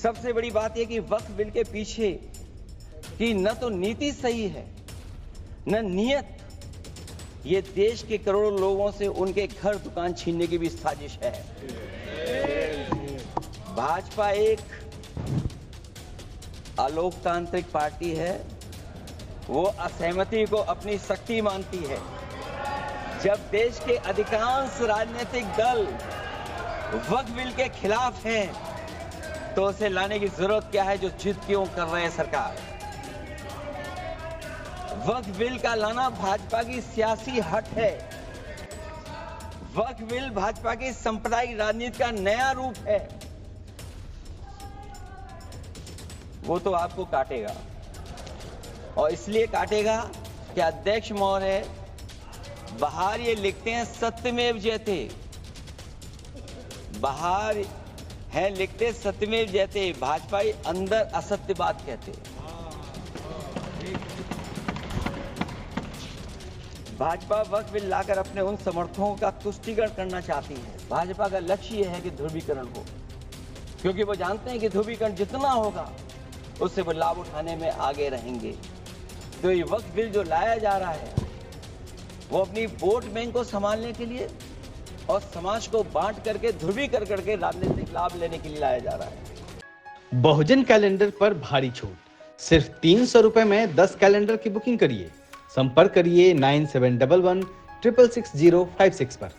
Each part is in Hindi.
सबसे बड़ी बात यह कि वक्फ बिल के पीछे की न तो नीति सही है न नीयत, ये देश के करोड़ों लोगों से उनके घर दुकान छीनने की भी साजिश है। भाजपा एक अलोकतांत्रिक पार्टी है, वो असहमति को अपनी शक्ति मानती है। जब देश के अधिकांश राजनीतिक दल वक्फ बिल के खिलाफ हैं, तो उसे लाने की जरूरत क्या है जो जिद क्यों कर रहे हैं सरकार। वक्फ बिल का लाना भाजपा की सियासी हट है। वक्फ बिल भाजपा की सांप्रदायिक राजनीति का नया रूप है। वो तो आपको काटेगा, और इसलिए काटेगा कि अध्यक्ष महोदय बाहर ये लिखते हैं सत्यमेव जयते, बाहर है लिखते सत्यमेव जयते, भाजपा अंदर असत्य बात कहते। भाजपा वक्फ बिल लाकर अपने उन समर्थकों का तुष्टीकरण करना चाहती है। भाजपा का लक्ष्य यह है कि ध्रुवीकरण हो, क्योंकि वो जानते हैं कि ध्रुवीकरण जितना होगा उससे वो लाभ उठाने में आगे रहेंगे। तो ये वक्फ बिल जो लाया जा रहा है वो अपनी वोट बैंक को संभालने के लिए और समाज को बांट करके ध्रुवीकरण करके राजनीतिक लाभ लेने के लिए लाया जा रहा है। बहुजन कैलेंडर पर भारी छूट, सिर्फ 300 रुपए में 10 कैलेंडर की बुकिंग करिए। संपर्क करिए 9711 666 पर।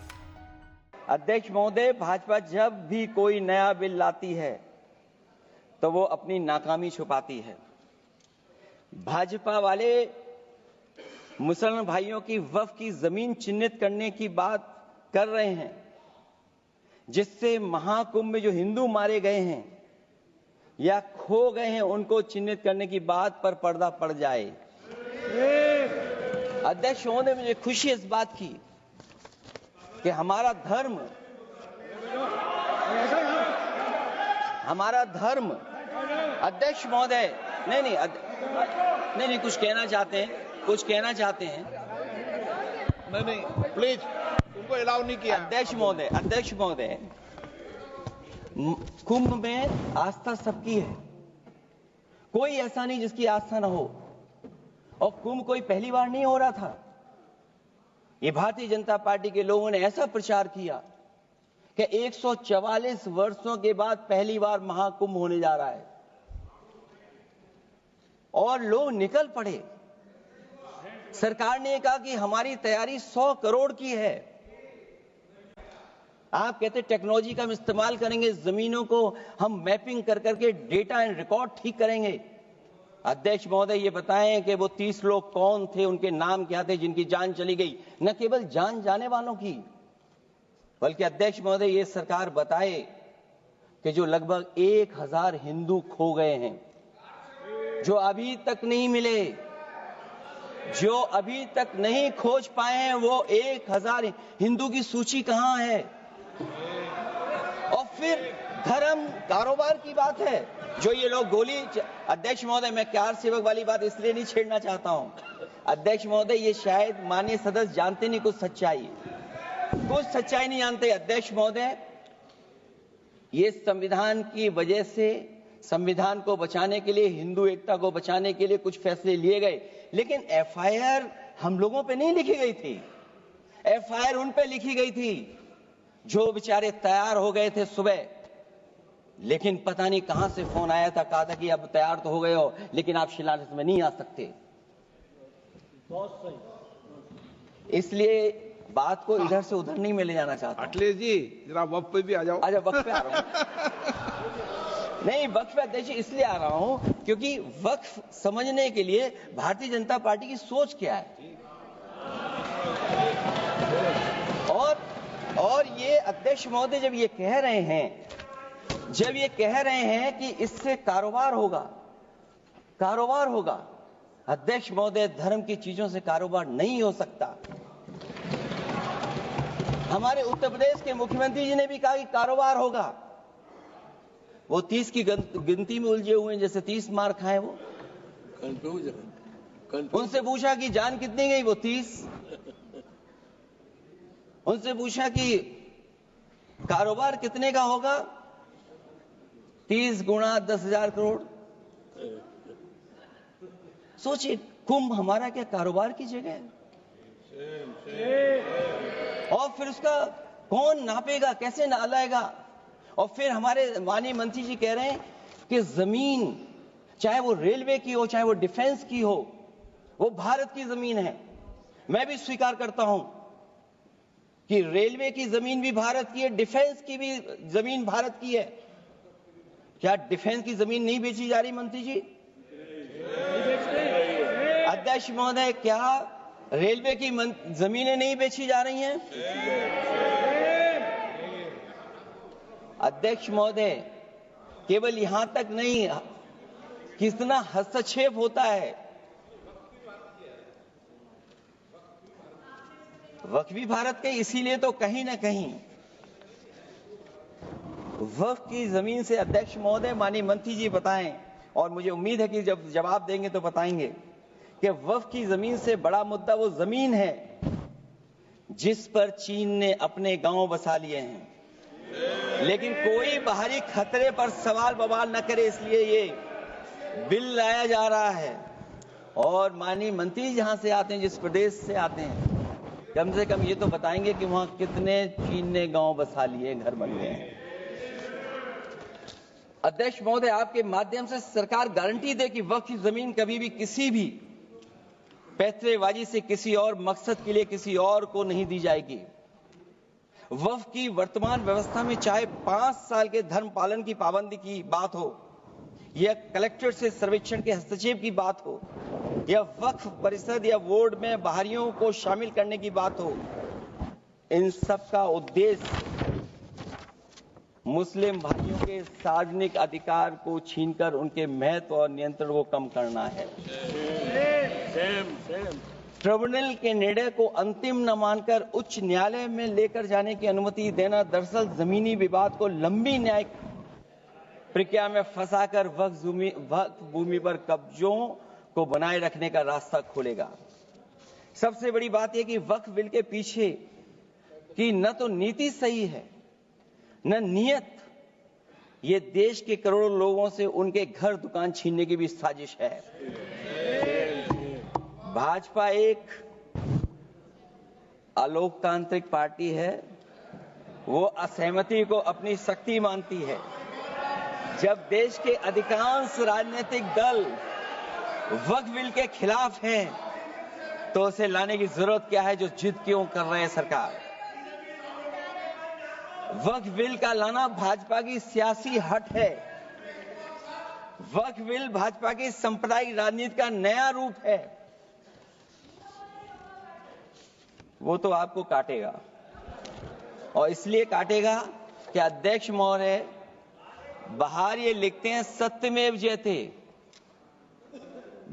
अध्यक्ष महोदय, भाजपा जब भी कोई नया बिल लाती है तो वो अपनी नाकामी छुपाती है। भाजपा वाले मुसलमान भाइयों की वक्फ की जमीन चिन्हित करने की बात कर रहे हैं, जिससे महाकुंभ में जो हिंदू मारे गए हैं या खो गए हैं उनको चिन्हित करने की बात पर पर्दा पड़ जाए। अध्यक्ष महोदय, मुझे खुशी इस बात की कि हमारा धर्म अध्यक्ष महोदय नहीं कुछ कहना चाहते हैं नहीं प्लीज, उनको अलाउ नहीं किया। अध्यक्ष महोदय, कुंभ में आस्था सबकी है, कोई ऐसा नहीं जिसकी आस्था ना हो, और कुंभ कोई पहली बार नहीं हो रहा था। ये भारतीय जनता पार्टी के लोगों ने ऐसा प्रचार किया कि 144 वर्षों के बाद पहली बार महाकुंभ होने जा रहा है, और लोग निकल पड़े। सरकार ने कहा कि हमारी तैयारी 100 करोड़ की है। आप कहते टेक्नोलॉजी का हम इस्तेमाल करेंगे, जमीनों को हम मैपिंग कर करके डेटा एंड रिकॉर्ड ठीक करेंगे। अध्यक्ष महोदय, ये बताएं कि वो 30 लोग कौन थे, उनके नाम क्या थे जिनकी जान चली गई, न केवल जान जाने वालों की, बल्कि अध्यक्ष महोदय ये सरकार बताए कि जो लगभग 1000 हिंदू खो गए हैं, जो अभी तक नहीं मिले, जो अभी तक नहीं खोज पाए हैं, वो 1000 हिंदू की सूची कहां है। और फिर धर्म कारोबार की बात है, जो ये लोग गोली। अध्यक्ष महोदय, मैं कार सेवक वाली बात इसलिए नहीं छेड़ना चाहता हूं। अध्यक्ष महोदय, ये शायद माननीय सदस्य जानते नहीं कुछ सच्चाई नहीं जानते। अध्यक्ष महोदय, ये संविधान की वजह से, संविधान को बचाने के लिए, हिंदू एकता को बचाने के लिए कुछ फैसले लिए गए, लेकिन एफआईआर हम लोगों पे नहीं लिखी गई थी। एफआईआर उन पे लिखी गई थी जो बेचारे तैयार हो गए थे सुबह, लेकिन पता नहीं कहां से फोन आया था, कहा था कि अब तैयार तो हो गए हो, लेकिन आप शिलान्यास में नहीं आ सकते। इसलिए बात को इधर से उधर नहीं में ले जाना चाहता। अखिलेश जी, जरा वक्त पे भी आ जाओ। अच्छा, वक्त पे आ रहा हूं। नहीं, वक्त पे अध्यक्ष इसलिए आ रहा हूं क्योंकि वक्त समझने के लिए भारतीय जनता पार्टी की सोच क्या है। और ये अध्यक्ष महोदय जब ये कह रहे हैं कि इससे कारोबार होगा, अध्यक्ष महोदय, धर्म की चीजों से कारोबार नहीं हो सकता। हमारे उत्तर प्रदेश के मुख्यमंत्री जी ने भी कहा कि कारोबार होगा। वो 30 की गिनती में उलझे हुए हैं, जैसे 30 मार खाए वो। उनसे पूछा कि जान कितनी गई, वो 30। उनसे पूछा कि कारोबार कितने का होगा, 30 गुणा 10,000 करोड़। सोचिए, कुंभ हमारा क्या कारोबार की जगह है? और फिर उसका कौन नापेगा, कैसे लाएगा? और फिर हमारे माननीय मंत्री जी कह रहे हैं कि जमीन, चाहे वो रेलवे की हो, चाहे वो डिफेंस की हो, वो भारत की जमीन है। मैं भी स्वीकार करता हूं कि रेलवे की जमीन भी भारत की है, डिफेंस की भी जमीन भारत की है। क्या डिफेंस की जमीन नहीं बेची जा रही मंत्री जी? अध्यक्ष महोदय, क्या रेलवे की जमीनें नहीं बेची जा रही हैं? अध्यक्ष महोदय, केवल यहां तक नहीं, कितना हस्तक्षेप होता है। वक्फ भी भारत के, इसीलिए तो कहीं ना कहीं वक्फ की जमीन से, अध्यक्ष महोदय, माननीय मंत्री जी बताएं, और मुझे उम्मीद है कि जब जवाब देंगे तो बताएंगे कि वक्फ की जमीन से बड़ा मुद्दा वो जमीन है जिस पर चीन ने अपने गांव बसा लिए हैं, लेकिन कोई बाहरी खतरे पर सवाल बवाल न करे, इसलिए ये बिल लाया जा रहा है। और माननीय मंत्री जहां से आते हैं, जिस प्रदेश से आते हैं, कम से कम ये तो बताएंगे कि वहां कितने चीन ने गांव बसा लिए, घर बन गए हैं। अध्यक्ष महोदय, आपके माध्यम से सरकार गारंटी दे कि वक्फ की जमीन कभी भी किसी भी पैतरेबाजी से किसी और मकसद के लिए किसी और को नहीं दी जाएगी। वक्फ की वर्तमान व्यवस्था में चाहे 5 साल के धर्म पालन की पाबंदी की बात हो, या कलेक्टर से सर्वेक्षण के हस्तक्षेप की बात हो, या वक्फ परिषद या बोर्ड में बाहरियों को शामिल करने की बात हो, इन सब का उद्देश्य मुस्लिम भाइयों के सार्वजनिक अधिकार को छीनकर उनके महत्व और नियंत्रण को कम करना है। ट्रिब्यूनल के निर्णय को अंतिम न मानकर उच्च न्यायालय में लेकर जाने की अनुमति देना दरअसल जमीनी विवाद को लंबी न्यायिक प्रक्रिया में फंसाकर वक्फ भूमि पर कब्जों को बनाए रखने का रास्ता खोलेगा। सबसे बड़ी बात यह कि वक्फ बिल के पीछे की न तो नीति सही है, न नीयत। ये देश के करोड़ों लोगों से उनके घर दुकान छीनने की भी साजिश है। भाजपा एक अलोकतांत्रिक पार्टी है, वो असहमति को अपनी शक्ति मानती है। जब देश के अधिकांश राजनीतिक दल वक्फ बिल के खिलाफ हैं, तो उसे लाने की जरूरत क्या है, जो जिद क्यों कर रहे हैं सरकार? वक्फ बिल का लाना भाजपा की सियासी हट है। वक्फ बिल भाजपा की सांप्रदायिक राजनीति का नया रूप है। वो तो आपको काटेगा, और इसलिए काटेगा कि अध्यक्ष महोदय बाहर ये लिखते हैं सत्यमेव जयते,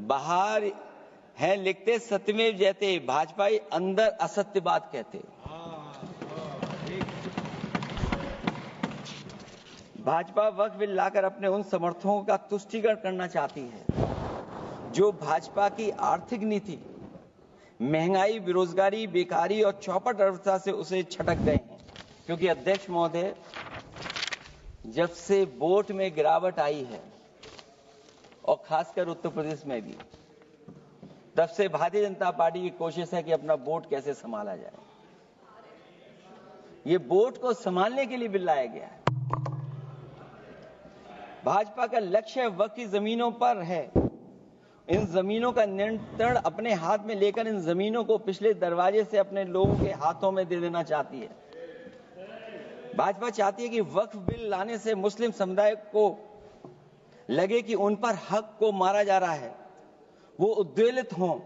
बाहर है लिखते सत्यमेव जयते, भाजपाई अंदर असत्य बात कहते। भाजपा वक्फ बिल लाकर अपने उन समर्थकों का तुष्टीकरण करना चाहती है जो भाजपा की आर्थिक नीति, महंगाई, बेरोजगारी, बेकारी और चौपट अर्थव्यवस्था से उसे छटक गए हैं। क्योंकि अध्यक्ष महोदय, जब से वोट में गिरावट आई है, और खासकर उत्तर प्रदेश में भी, तब से भारतीय जनता पार्टी की कोशिश है कि अपना वोट कैसे संभाला जाए। ये वोट को संभालने के लिए बिल लाया गया है। भाजपा का लक्ष्य वक्फ की जमीनों पर है। इन जमीनों का नियंत्रण अपने हाथ में लेकर इन जमीनों को पिछले दरवाजे से अपने लोगों के हाथों में दे देना चाहती है। भाजपा चाहती है कि वक्फ बिल लाने से मुस्लिम समुदाय को लगे कि उन पर हक को मारा जा रहा है, वो उद्वेलित हों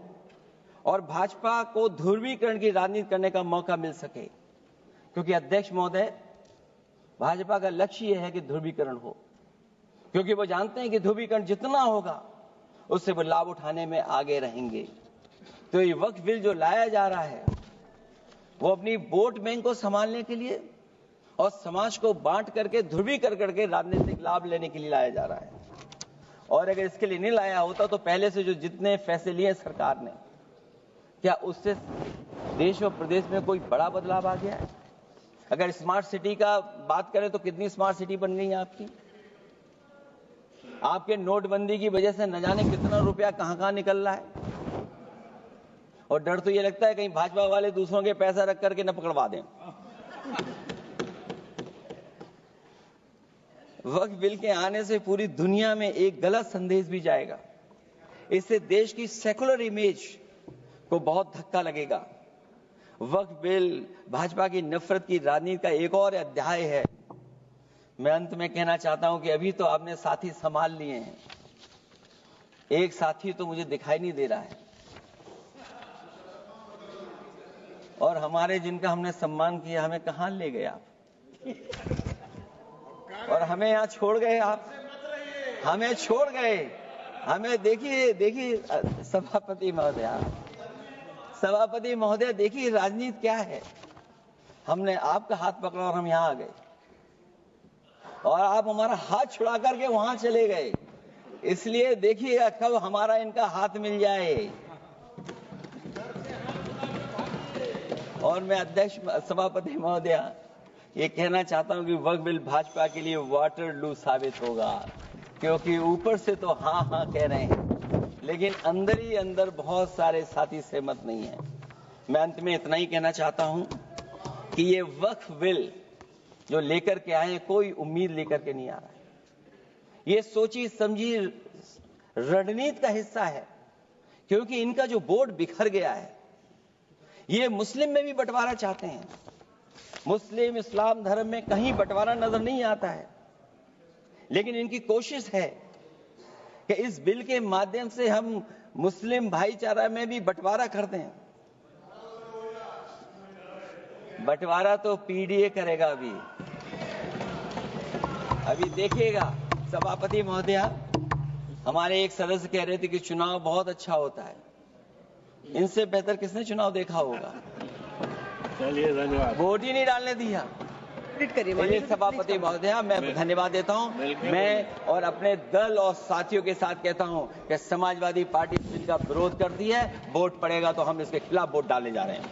और भाजपा को ध्रुवीकरण की राजनीति करने का मौका मिल सके। क्योंकि अध्यक्ष महोदय, भाजपा का लक्ष्य यह है कि ध्रुवीकरण हो, क्योंकि वो जानते हैं कि ध्रुवीकरण जितना होगा उससे वो लाभ उठाने में आगे रहेंगे। तो ये वक्फ बिल जो लाया जा रहा है, वो अपनी वोट बैंक को संभालने के लिए और समाज को बांट करके ध्रुवीकरण करके राजनीतिक लाभ लेने के लिए लाया जा रहा है। और अगर इसके लिए नहीं लाया होता तो पहले से जो जितने फैसले लिए सरकार ने, क्या उससे देश और प्रदेश में कोई बड़ा बदलाव आ गया है? अगर स्मार्ट सिटी का बात करें तो कितनी स्मार्ट सिटी बन गई है आपकी? आपके नोटबंदी की वजह से न जाने कितना रुपया कहां निकल रहा है, और डर तो ये लगता है कहीं भाजपा वाले दूसरों के पैसा रख करके न पकड़वा दें। वक्फ बिल के आने से पूरी दुनिया में एक गलत संदेश भी जाएगा। इससे देश की सेकुलर इमेज को बहुत धक्का लगेगा। वक्फ बिल भाजपा की नफरत की राजनीति का एक और अध्याय है। मैं अंत में कहना चाहता हूं कि अभी तो आपने साथी संभाल लिए हैं, एक साथी तो मुझे दिखाई नहीं दे रहा है, और हमारे जिनका हमने सम्मान किया हमें कहां ले गए आप, और हमें यहां छोड़ गए आप, हमें छोड़ गए। हमें देखिए सभापति महोदय देखिए राजनीति क्या है। हमने आपका हाथ पकड़ा और हम यहां आ गए, और आप हमारा हाथ छुड़ा करके वहां चले गए। इसलिए देखिएगा कब हमारा इनका हाथ मिल जाए। और मैं अध्यक्ष सभापति महोदय ये कहना चाहता हूं कि वक्फ बिल भाजपा के लिए वाटरलू साबित होगा, क्योंकि ऊपर से तो हाँ हाँ कह रहे हैं, लेकिन अंदर ही अंदर बहुत सारे साथी सहमत नहीं है। मैं अंत में इतना ही कहना चाहता हूं कि ये वक्फ बिल जो लेकर के आए, कोई उम्मीद लेकर के नहीं आ रहा है। ये सोची समझी रणनीति का हिस्सा है, क्योंकि इनका जो बोर्ड बिखर गया है, ये मुस्लिम में भी बंटवारा चाहते हैं। मुस्लिम इस्लाम धर्म में कहीं बंटवारा नजर नहीं आता है, लेकिन इनकी कोशिश है कि इस बिल के माध्यम से हम मुस्लिम भाईचारा में भी बंटवारा करते हैं। बंटवारा तो पीडीए करेगा। अभी देखिएगा सभापति महोदया, हमारे एक सदस्य कह रहे थे कि चुनाव बहुत अच्छा होता है। इनसे बेहतर किसने चुनाव देखा होगा? चलिए धन्यवाद। वोट ही नहीं डालने दिया। सभापति महोदया, मैं धन्यवाद देता हूं। मैं और अपने दल और साथियों के साथ कहता हूं कि समाजवादी पार्टी बिल का विरोध करती है। वोट पड़ेगा तो हम इसके खिलाफ वोट डालने जा रहे हैं।